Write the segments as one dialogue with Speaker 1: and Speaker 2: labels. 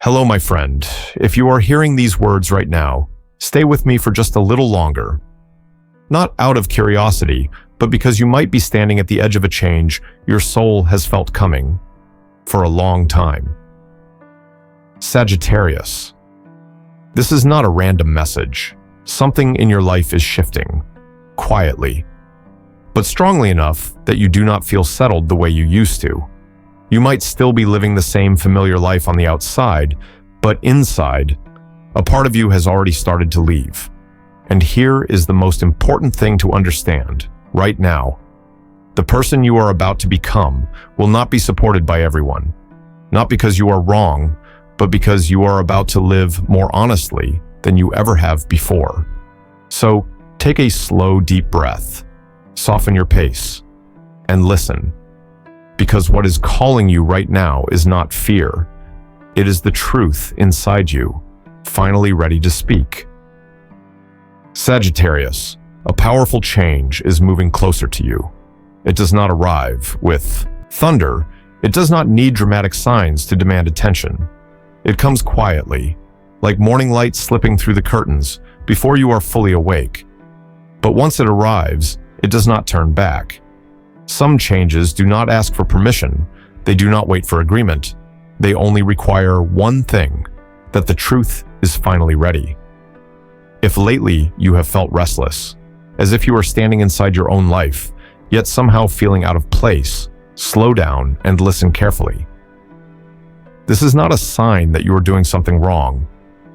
Speaker 1: Hello, my friend. If you are hearing these words right now, stay with me for just a little longer. Not out of curiosity, but because you might be standing at the edge of a change your soul has felt coming for a long time. Sagittarius. This is not a random message. Something in your life is shifting, quietly, but strongly enough that you do not feel settled the way you used to. You might still be living the same familiar life on the outside, but inside, a part of you has already started to leave. And here is the most important thing to understand, right now. The person you are about to become will not be supported by everyone. Not because you are wrong, but because you are about to live more honestly than you ever have before. So, take a slow, deep breath, soften your pace, and listen. Because what is calling you right now is not fear. It is the truth inside you, finally ready to speak. Sagittarius, a powerful change is moving closer to you. It does not arrive with thunder. It does not need dramatic signs to demand attention. It comes quietly, like morning light slipping through the curtains before you are fully awake. But once it arrives, it does not turn back. Some changes do not ask for permission. They do not wait for agreement. They only require one thing, that the truth is finally ready. If lately you have felt restless, as if you are standing inside your own life, yet somehow feeling out of place, slow down and listen carefully. This is not a sign that you are doing something wrong.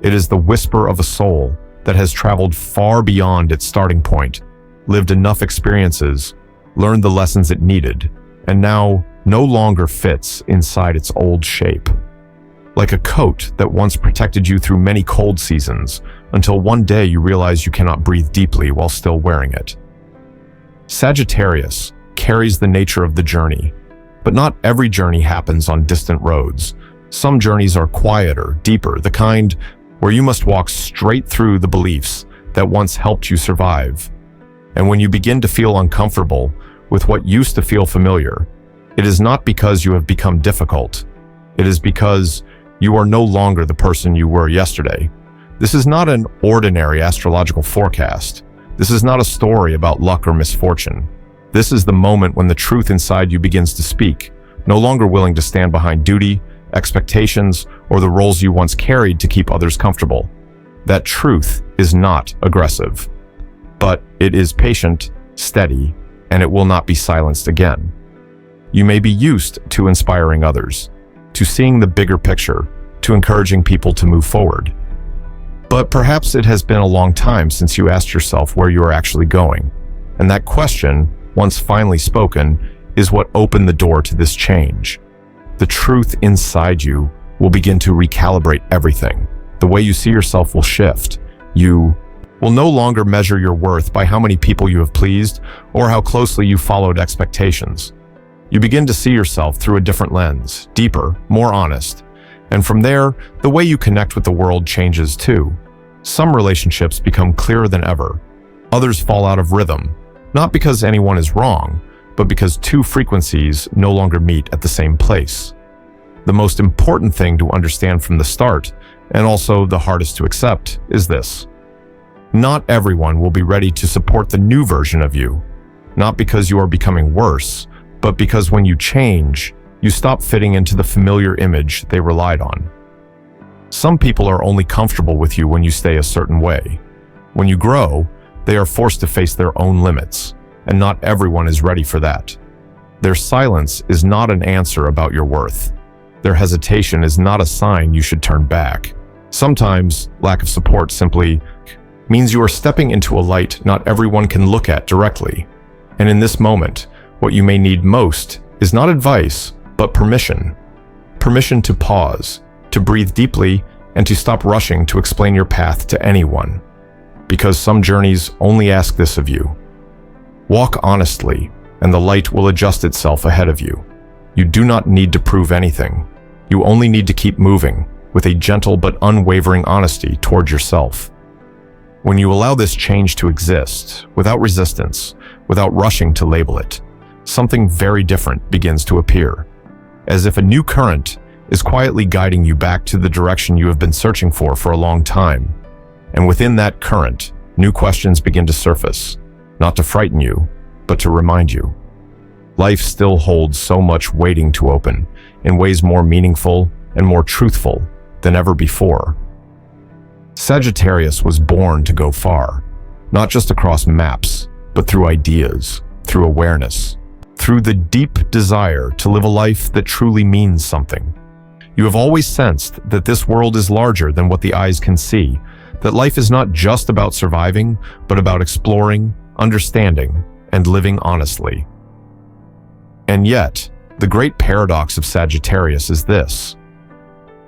Speaker 1: It is the whisper of a soul that has traveled far beyond its starting point, lived enough experiences, learned the lessons it needed, and now no longer fits inside its old shape. Like a coat that once protected you through many cold seasons, until one day you realize you cannot breathe deeply while still wearing it. Sagittarius carries the nature of the journey, but not every journey happens on distant roads. Some journeys are quieter, deeper, the kind where you must walk straight through the beliefs that once helped you survive. And when you begin to feel uncomfortable with what used to feel familiar, it is not because you have become difficult. It is because you are no longer the person you were yesterday. This is not an ordinary astrological forecast. This is not a story about luck or misfortune. This is the moment when the truth inside you begins to speak, no longer willing to stand behind duty, expectations, or the roles you once carried to keep others comfortable. That truth is not aggressive, but it is patient, steady, and it will not be silenced again. You may be used to inspiring others, to seeing the bigger picture, to encouraging people to move forward. But perhaps it has been a long time since you asked yourself where you are actually going. And that question, once finally spoken, is what opened the door to this change. The truth inside you will begin to recalibrate everything. The way you see yourself will shift. You will no longer measure your worth by how many people you have pleased or how closely you followed expectations. You begin to see yourself through a different lens, deeper, more honest. And from there, the way you connect with the world changes too. Some relationships become clearer than ever. Others fall out of rhythm, not because anyone is wrong, but because two frequencies no longer meet at the same place. The most important thing to understand from the start, and also the hardest to accept, is this. Not everyone will be ready to support the new version of you, not because you are becoming worse, but because when you change, you stop fitting into the familiar image they relied on. Some people are only comfortable with you when you stay a certain way. When you grow, they are forced to face their own limits, and not everyone is ready for that. Their silence is not an answer about your worth. Their hesitation is not a sign you should turn back. Sometimes, lack of support simply means you are stepping into a light not everyone can look at directly. And in this moment, what you may need most is not advice, but permission. Permission to pause, to breathe deeply, and to stop rushing to explain your path to anyone. Because some journeys only ask this of you. Walk honestly, and the light will adjust itself ahead of you. You do not need to prove anything. You only need to keep moving, with a gentle but unwavering honesty toward yourself. When you allow this change to exist, without resistance, without rushing to label it, something very different begins to appear. As if a new current is quietly guiding you back to the direction you have been searching for a long time. And within that current, new questions begin to surface, not to frighten you, but to remind you. Life still holds so much waiting to open, in ways more meaningful and more truthful than ever before. Sagittarius was born to go far, not just across maps, but through ideas, through awareness, through the deep desire to live a life that truly means something. You have always sensed that this world is larger than what the eyes can see, that life is not just about surviving, but about exploring, understanding, and living honestly. And yet, the great paradox of Sagittarius is this.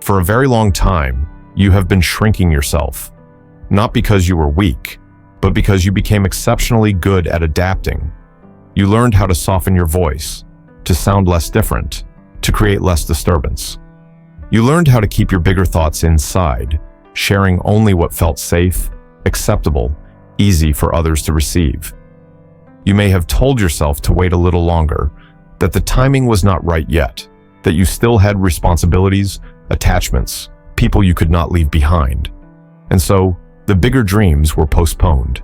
Speaker 1: For a very long time, you have been shrinking yourself, not because you were weak, but because you became exceptionally good at adapting. You learned how to soften your voice, to sound less different, to create less disturbance. You learned how to keep your bigger thoughts inside, sharing only what felt safe, acceptable, easy for others to receive. You may have told yourself to wait a little longer, that the timing was not right yet, that you still had responsibilities, attachments, people you could not leave behind. And so, the bigger dreams were postponed,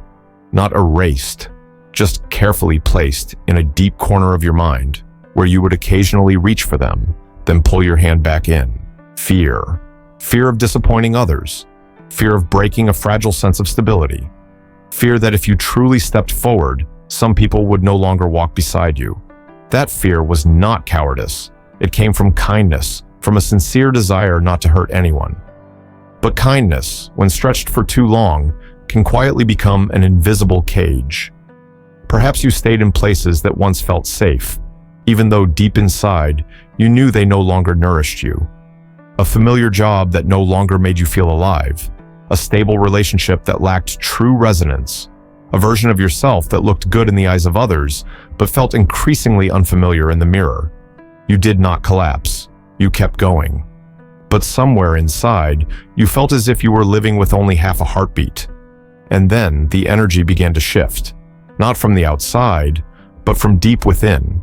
Speaker 1: not erased, just carefully placed in a deep corner of your mind, where you would occasionally reach for them, then pull your hand back in. Fear. Fear of disappointing others. Fear of breaking a fragile sense of stability. Fear that if you truly stepped forward, some people would no longer walk beside you. That fear was not cowardice. It came from kindness, from a sincere desire not to hurt anyone. But kindness, when stretched for too long, can quietly become an invisible cage. Perhaps you stayed in places that once felt safe, even though deep inside, you knew they no longer nourished you. A familiar job that no longer made you feel alive. A stable relationship that lacked true resonance. A version of yourself that looked good in the eyes of others, but felt increasingly unfamiliar in the mirror. You did not collapse. You kept going. But somewhere inside, you felt as if you were living with only half a heartbeat. And then the energy began to shift. Not from the outside, but from deep within.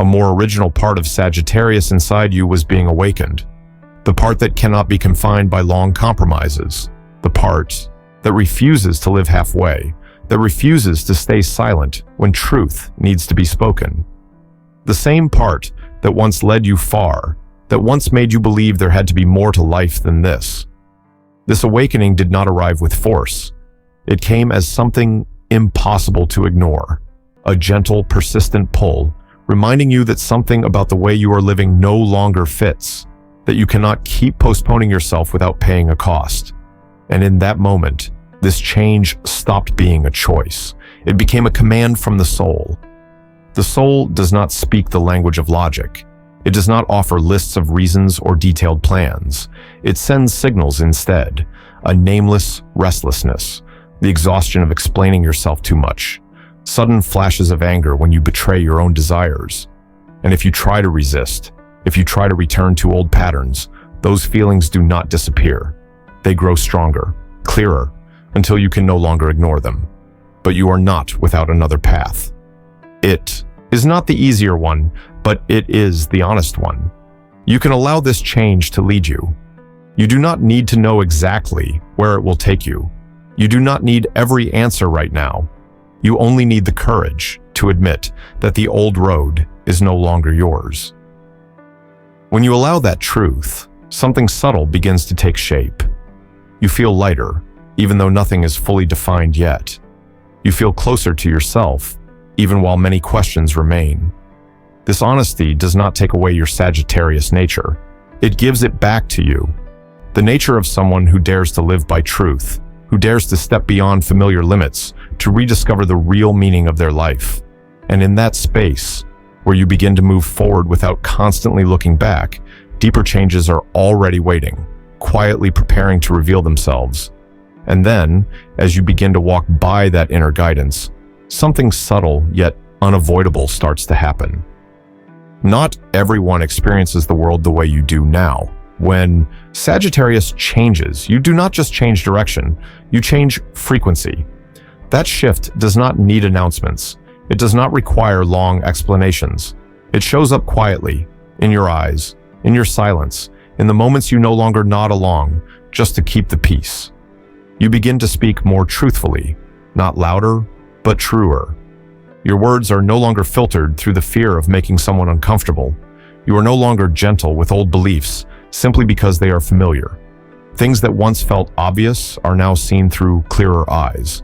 Speaker 1: A more original part of Sagittarius inside you was being awakened. The part that cannot be confined by long compromises. The part that refuses to live halfway, that refuses to stay silent when truth needs to be spoken. The same part that once led you far, that once made you believe there had to be more to life than this. This awakening did not arrive with force. It came as something impossible to ignore, a gentle, persistent pull, reminding you that something about the way you are living no longer fits, that you cannot keep postponing yourself without paying a cost. And in that moment, this change stopped being a choice. It became a command from the soul. The soul does not speak the language of logic. It does not offer lists of reasons or detailed plans. It sends signals instead, a nameless restlessness, the exhaustion of explaining yourself too much, sudden flashes of anger when you betray your own desires. And if you try to resist, if you try to return to old patterns, those feelings do not disappear. They grow stronger, clearer, until you can no longer ignore them. But you are not without another path. It is not the easier one, but it is the honest one. You can allow this change to lead you. You do not need to know exactly where it will take you. You do not need every answer right now. You only need the courage to admit that the old road is no longer yours. When you allow that truth, something subtle begins to take shape. You feel lighter, even though nothing is fully defined yet. You feel closer to yourself, even while many questions remain. This honesty does not take away your Sagittarius nature. It gives it back to you. The nature of someone who dares to live by truth, who dares to step beyond familiar limits to rediscover the real meaning of their life. And in that space, where you begin to move forward without constantly looking back, deeper changes are already waiting, quietly preparing to reveal themselves. And then, as you begin to walk by that inner guidance, something subtle yet unavoidable starts to happen. Not everyone experiences the world the way you do now. When Sagittarius changes, you do not just change direction, you change frequency. That shift does not need announcements. It does not require long explanations. It shows up quietly, in your eyes, in your silence, in the moments you no longer nod along just to keep the peace. You begin to speak more truthfully, not louder, but truer. Your words are no longer filtered through the fear of making someone uncomfortable. You are no longer gentle with old beliefs simply because they are familiar. Things that once felt obvious are now seen through clearer eyes.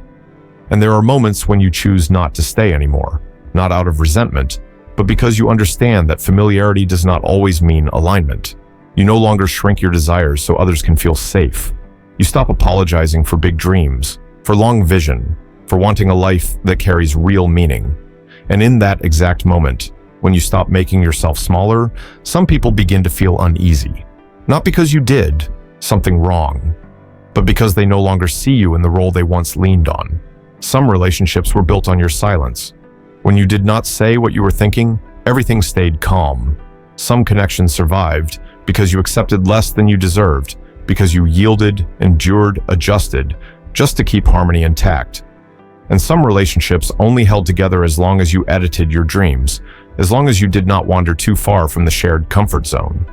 Speaker 1: And there are moments when you choose not to stay anymore, not out of resentment, but because you understand that familiarity does not always mean alignment. You no longer shrink your desires so others can feel safe. You stop apologizing for big dreams, for long vision, for wanting a life that carries real meaning. And in that exact moment, when you stop making yourself smaller, some people begin to feel uneasy. Not because you did something wrong, but because they no longer see you in the role they once leaned on. Some relationships were built on your silence. When you did not say what you were thinking, everything stayed calm. Some connections survived because you accepted less than you deserved, because you yielded, endured, adjusted, just to keep harmony intact. And some relationships only held together as long as you edited your dreams, as long as you did not wander too far from the shared comfort zone.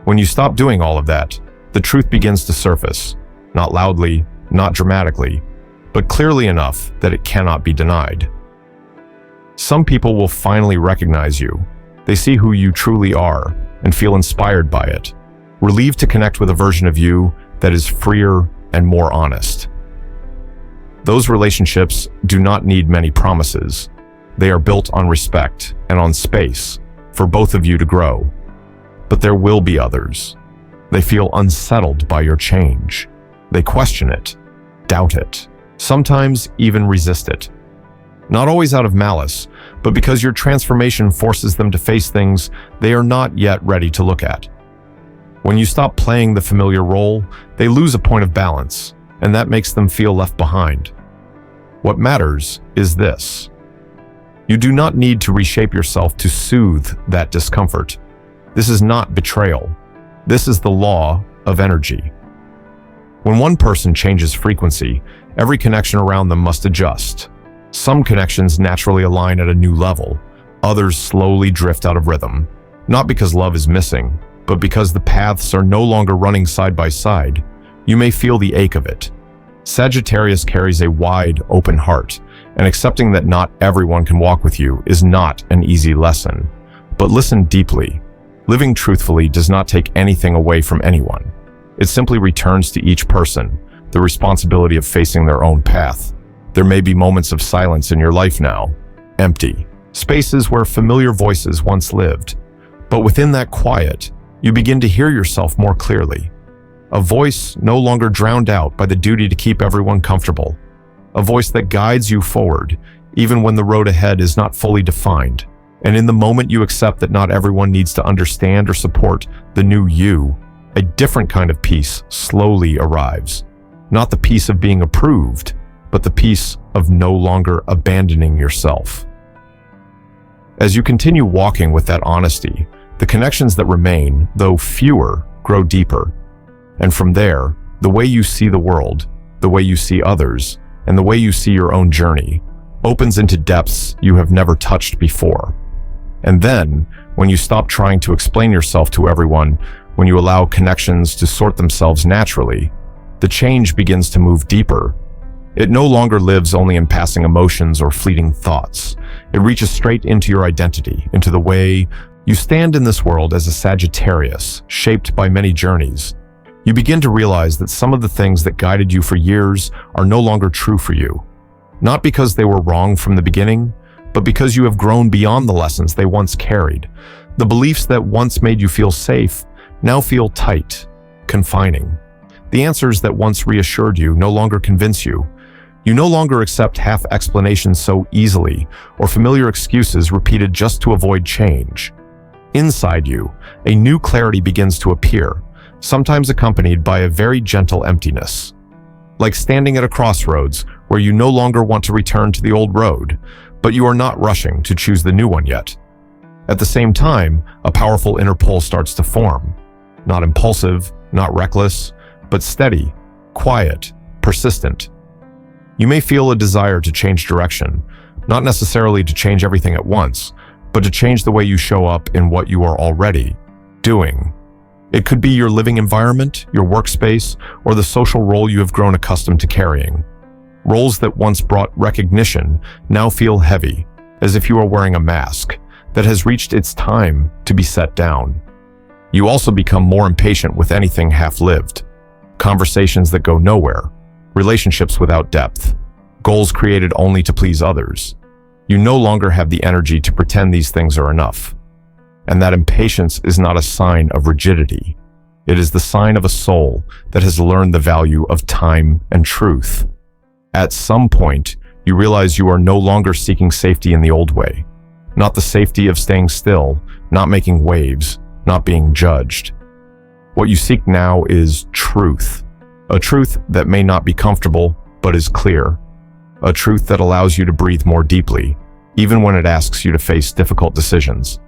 Speaker 1: When you stop doing all of that, the truth begins to surface, not loudly, not dramatically, but clearly enough that it cannot be denied. Some people will finally recognize you. They see who you truly are and feel inspired by it, relieved to connect with a version of you that is freer and more honest. Those relationships do not need many promises. They are built on respect and on space for both of you to grow. But there will be others. They feel unsettled by your change. They question it, doubt it, sometimes even resist it. Not always out of malice, but because your transformation forces them to face things they are not yet ready to look at. When you stop playing the familiar role, they lose a point of balance, and that makes them feel left behind. What matters is this. You do not need to reshape yourself to soothe that discomfort. This is not betrayal. This is the law of energy. When one person changes frequency, every connection around them must adjust. Some connections naturally align at a new level. Others slowly drift out of rhythm, not because love is missing, but because the paths are no longer running side by side. You may feel the ache of it. Sagittarius carries a wide, open heart, and accepting that not everyone can walk with you is not an easy lesson. But listen deeply. Living truthfully does not take anything away from anyone. It simply returns to each person the responsibility of facing their own path. There may be moments of silence in your life now, empty, spaces where familiar voices once lived. But within that quiet, you begin to hear yourself more clearly. A voice no longer drowned out by the duty to keep everyone comfortable. A voice that guides you forward, even when the road ahead is not fully defined. And in the moment you accept that not everyone needs to understand or support the new you, a different kind of peace slowly arrives. Not the peace of being approved, but the peace of no longer abandoning yourself. As you continue walking with that honesty, the connections that remain, though fewer, grow deeper. And from there, the way you see the world, the way you see others, and the way you see your own journey opens into depths you have never touched before. And then, when you stop trying to explain yourself to everyone, when you allow connections to sort themselves naturally, the change begins to move deeper. It no longer lives only in passing emotions or fleeting thoughts. It reaches straight into your identity, into the way you stand in this world as a Sagittarius, shaped by many journeys. You begin to realize that some of the things that guided you for years are no longer true for you. Not because they were wrong from the beginning, but because you have grown beyond the lessons they once carried. The beliefs that once made you feel safe now feel tight, confining. The answers that once reassured you no longer convince you. You no longer accept half explanations so easily, or familiar excuses repeated just to avoid change. Inside you, a new clarity begins to appear, sometimes accompanied by a very gentle emptiness. Like standing at a crossroads where you no longer want to return to the old road, but you are not rushing to choose the new one yet. At the same time, a powerful inner pull starts to form. Not impulsive, not reckless, but steady, quiet, persistent. You may feel a desire to change direction, not necessarily to change everything at once, but to change the way you show up in what you are already doing. It could be your living environment, your workspace, or the social role you have grown accustomed to carrying. Roles that once brought recognition now feel heavy, as if you are wearing a mask that has reached its time to be set down. You also become more impatient with anything half-lived. Conversations that go nowhere, relationships without depth, goals created only to please others. You no longer have the energy to pretend these things are enough. And that impatience is not a sign of rigidity. It is the sign of a soul that has learned the value of time and truth. At some point, you realize you are no longer seeking safety in the old way. Not the safety of staying still, not making waves, not being judged. What you seek now is truth. A truth that may not be comfortable, but is clear. A truth that allows you to breathe more deeply, even when it asks you to face difficult decisions.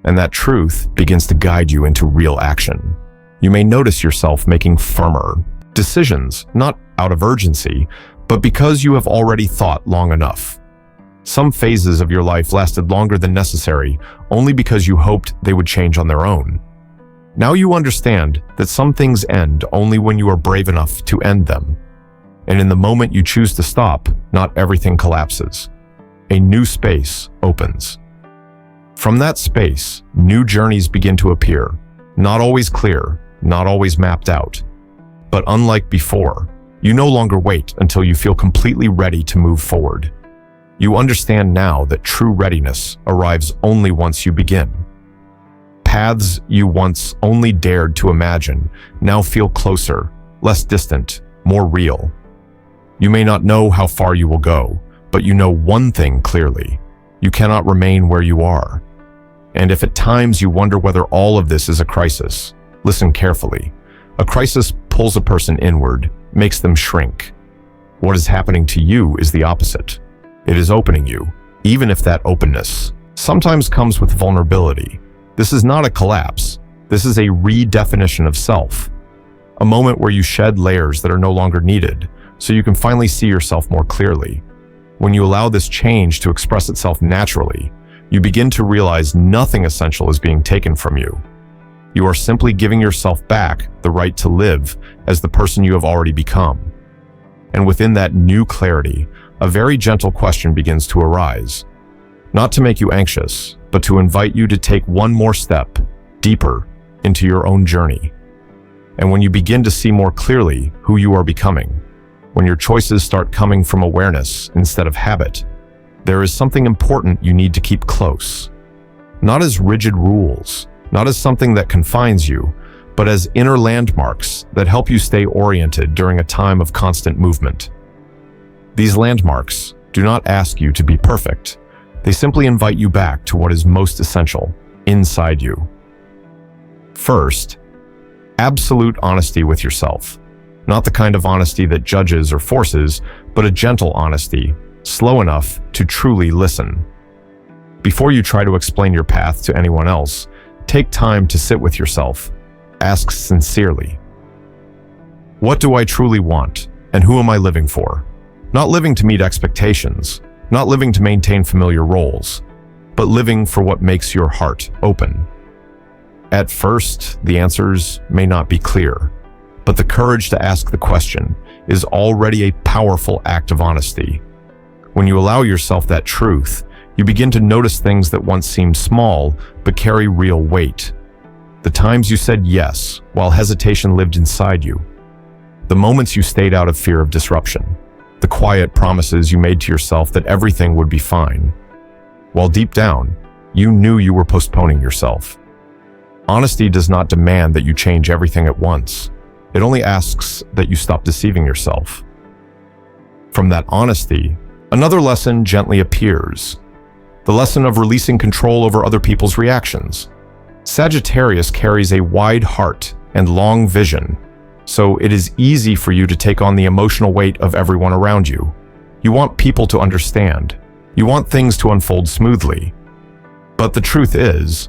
Speaker 1: And that truth begins to guide you into real action. You may notice yourself making firmer decisions, not out of urgency, but because you have already thought long enough. Some phases of your life lasted longer than necessary, only because you hoped they would change on their own. Now you understand that some things end only when you are brave enough to end them. And in the moment you choose to stop, not everything collapses. A new space opens. From that space, new journeys begin to appear, not always clear, not always mapped out. But unlike before, you no longer wait until you feel completely ready to move forward. You understand now that true readiness arrives only once you begin. Paths you once only dared to imagine now feel closer, less distant, more real. You may not know how far you will go, but you know one thing clearly: you cannot remain where you are. And if at times you wonder whether all of this is a crisis, listen carefully. A crisis pulls a person inward, makes them shrink. What is happening to you is the opposite. It is opening you, even if that openness sometimes comes with vulnerability. This is not a collapse. This is a redefinition of self. A moment where you shed layers that are no longer needed, so you can finally see yourself more clearly. When you allow this change to express itself naturally, you begin to realize nothing essential is being taken from you. You are simply giving yourself back the right to live as the person you have already become. And within that new clarity, a very gentle question begins to arise. Not to make you anxious, but to invite you to take one more step deeper into your own journey. And when you begin to see more clearly who you are becoming, when your choices start coming from awareness instead of habit, there is something important you need to keep close. Not as rigid rules, not as something that confines you, but as inner landmarks that help you stay oriented during a time of constant movement. These landmarks do not ask you to be perfect. They simply invite you back to what is most essential inside you. First, absolute honesty with yourself. Not the kind of honesty that judges or forces, but a gentle honesty, slow enough to truly listen. Before you try to explain your path to anyone else, take time to sit with yourself. Ask sincerely, what do I truly want, and who am I living for? Not living to meet expectations, not living to maintain familiar roles, but living for what makes your heart open. At first, the answers may not be clear, but the courage to ask the question is already a powerful act of honesty. When you allow yourself that truth, you begin to notice things that once seemed small but carry real weight. The times you said yes while hesitation lived inside you. The moments you stayed out of fear of disruption. The quiet promises you made to yourself that everything would be fine. While deep down, you knew you were postponing yourself. Honesty does not demand that you change everything at once. It only asks that you stop deceiving yourself. From that honesty, another lesson gently appears. The lesson of releasing control over other people's reactions. Sagittarius carries a wide heart and long vision, so it is easy for you to take on the emotional weight of everyone around you. You want people to understand. You want things to unfold smoothly. But the truth is,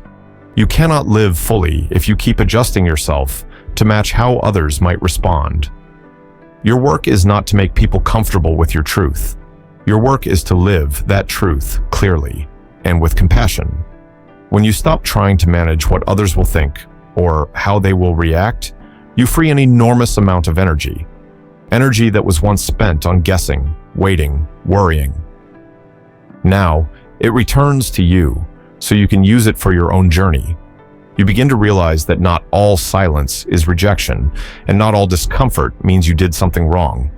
Speaker 1: you cannot live fully if you keep adjusting yourself to match how others might respond. Your work is not to make people comfortable with your truth. Your work is to live that truth clearly and with compassion. When you stop trying to manage what others will think or how they will react, you free an enormous amount of energy. Energy that was once spent on guessing, waiting, worrying. Now, it returns to you, so you can use it for your own journey. You begin to realize that not all silence is rejection, and not all discomfort means you did something wrong.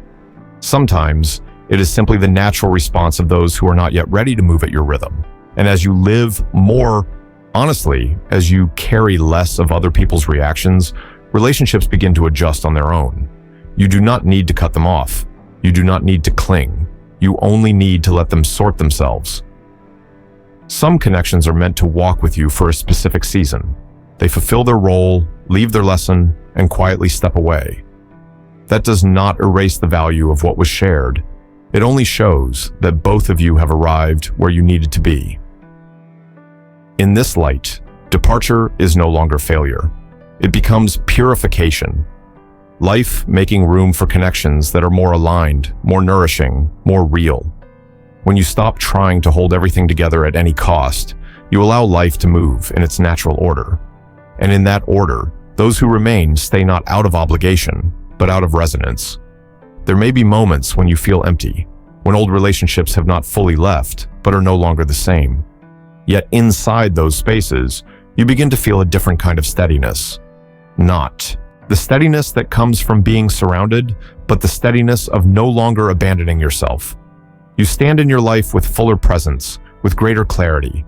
Speaker 1: Sometimes, it is simply the natural response of those who are not yet ready to move at your rhythm. And as you live more honestly, as you carry less of other people's reactions, relationships begin to adjust on their own. You do not need to cut them off. You do not need to cling. You only need to let them sort themselves. Some connections are meant to walk with you for a specific season. They fulfill their role, leave their lesson, and quietly step away. That does not erase the value of what was shared. It only shows that both of you have arrived where you needed to be. In this light, departure is no longer failure. It becomes purification. Life making room for connections that are more aligned, more nourishing, more real. When you stop trying to hold everything together at any cost, you allow life to move in its natural order. And in that order, those who remain stay not out of obligation, but out of resonance. There may be moments when you feel empty, when old relationships have not fully left, but are no longer the same. Yet inside those spaces, you begin to feel a different kind of steadiness. Not the steadiness that comes from being surrounded, but the steadiness of no longer abandoning yourself. You stand in your life with fuller presence, with greater clarity.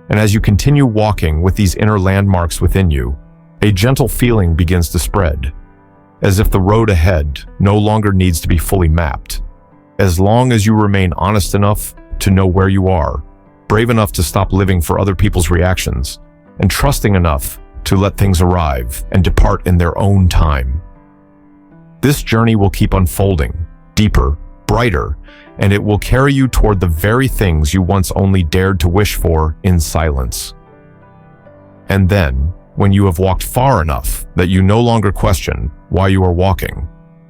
Speaker 1: And as you continue walking with these inner landmarks within you, a gentle feeling begins to spread, as if the road ahead no longer needs to be fully mapped. As long as you remain honest enough to know where you are, brave enough to stop living for other people's reactions, and trusting enough to let things arrive and depart in their own time. This journey will keep unfolding, deeper, brighter, and it will carry you toward the very things you once only dared to wish for in silence. And then, when you have walked far enough that you no longer question why you are walking,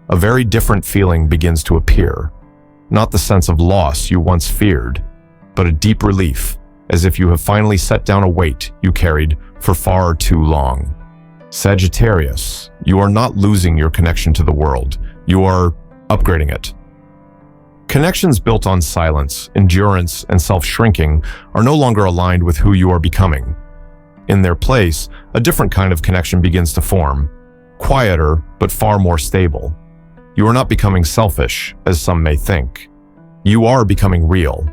Speaker 1: a very different feeling begins to appear. Not the sense of loss you once feared, but a deep relief, as if you have finally set down a weight you carried for far too long. Sagittarius, you are not losing your connection to the world. You are upgrading it. Connections built on silence, endurance, and self-shrinking are no longer aligned with who you are becoming. In their place, a different kind of connection begins to form, quieter but far more stable. You are not becoming selfish, as some may think. You are becoming real.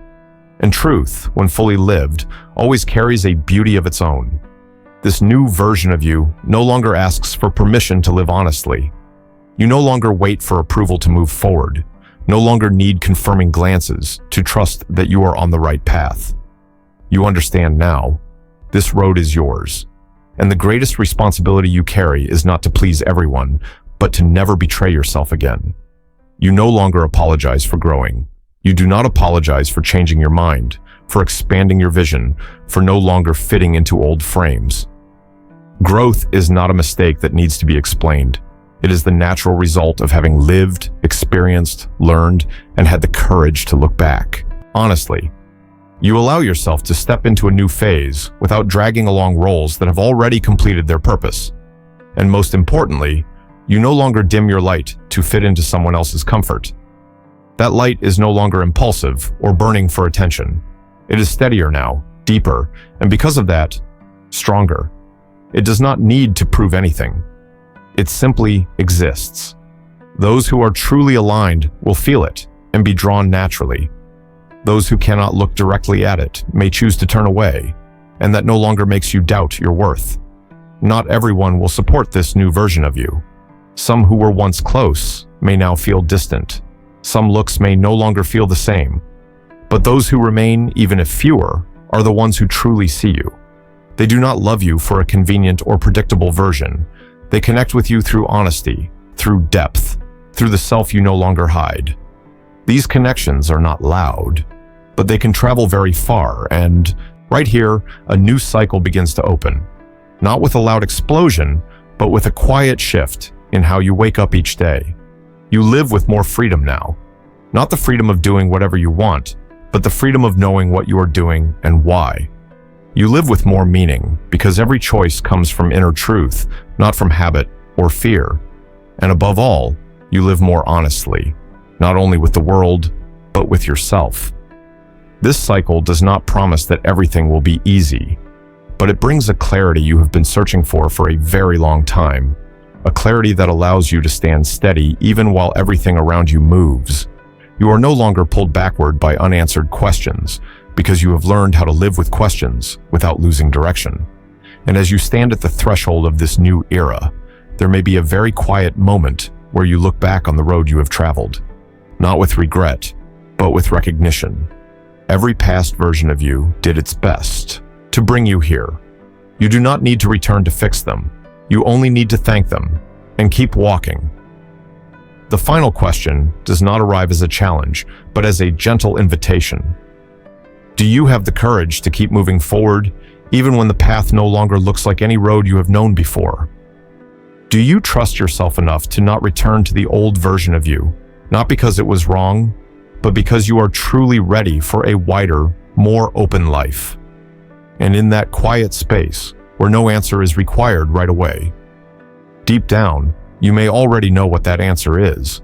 Speaker 1: And truth, when fully lived, always carries a beauty of its own. This new version of you no longer asks for permission to live honestly. You no longer wait for approval to move forward, no longer need confirming glances to trust that you are on the right path. You understand now, this road is yours, and the greatest responsibility you carry is not to please everyone, but to never betray yourself again. You no longer apologize for growing. You do not apologize for changing your mind, for expanding your vision, for no longer fitting into old frames. Growth is not a mistake that needs to be explained. It is the natural result of having lived, experienced, learned, and had the courage to look back. Honestly, you allow yourself to step into a new phase without dragging along roles that have already completed their purpose. And most importantly, you no longer dim your light to fit into someone else's comfort. That light is no longer impulsive or burning for attention. It is steadier now, deeper, and because of that, stronger. It does not need to prove anything. It simply exists. Those who are truly aligned will feel it and be drawn naturally. Those who cannot look directly at it may choose to turn away, and that no longer makes you doubt your worth. Not everyone will support this new version of you. Some who were once close may now feel distant. Some looks may no longer feel the same. But those who remain, even if fewer, are the ones who truly see you. They do not love you for a convenient or predictable version. They connect with you through honesty, through depth, through the self you no longer hide. These connections are not loud, but they can travel very far, and right here, a new cycle begins to open. Not with a loud explosion, but with a quiet shift in how you wake up each day. You live with more freedom now. Not the freedom of doing whatever you want, but the freedom of knowing what you are doing and why. You live with more meaning because every choice comes from inner truth, not from habit or fear. And above all, you live more honestly, not only with the world, but with yourself. This cycle does not promise that everything will be easy, but it brings a clarity you have been searching for a very long time, a clarity that allows you to stand steady even while everything around you moves. You are no longer pulled backward by unanswered questions, because you have learned how to live with questions without losing direction. And as you stand at the threshold of this new era, there may be a very quiet moment where you look back on the road you have traveled, not with regret, but with recognition. Every past version of you did its best to bring you here. You do not need to return to fix them. You only need to thank them and keep walking. The final question does not arrive as a challenge, but as a gentle invitation. Do you have the courage to keep moving forward, even when the path no longer looks like any road you have known before? Do you trust yourself enough to not return to the old version of you, not because it was wrong, but because you are truly ready for a wider, more open life? And in that quiet space, where no answer is required right away, deep down, you may already know what that answer is.